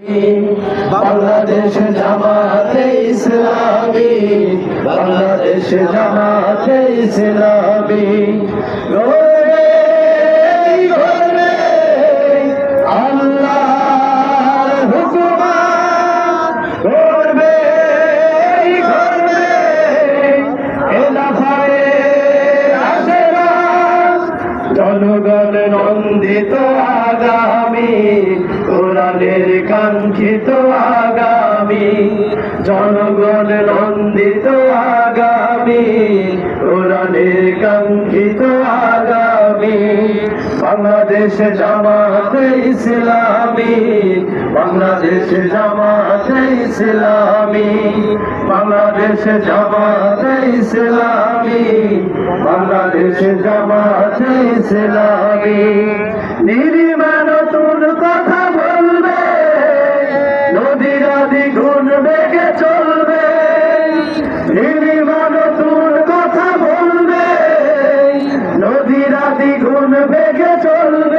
বাংলাদেশ জামাতে ইসলামী, বাংলাদেশ জামাতে ইসলামী। গর্বে গর্বে আল্লাহর হুকুমাত, গর্বে গর্বে খেলাফতে রাশেদাত, জনগণ নন্দিত আগামী, কোরআনের কাঙ্ক্ষিত আগামী, জনগণ নন্দিত আগামী, কোরআনের কাঙ্ক্ষিত আগামী। বাংলাদেশ জামাতে ইসলামী, বাংলাদেশ জামাতে ইসলামী, বাংলাদেশ জামাতে ইসলামী, বাংলাদেশ জামাতে ইসলামী। নিরিমা নতুন কথা বলবে, নদীর দ্বিগুণ বেগে চলবে। নিরিমা নতুন কথা বলবে, নদীর দ্বিগুণ বেগে চলবে।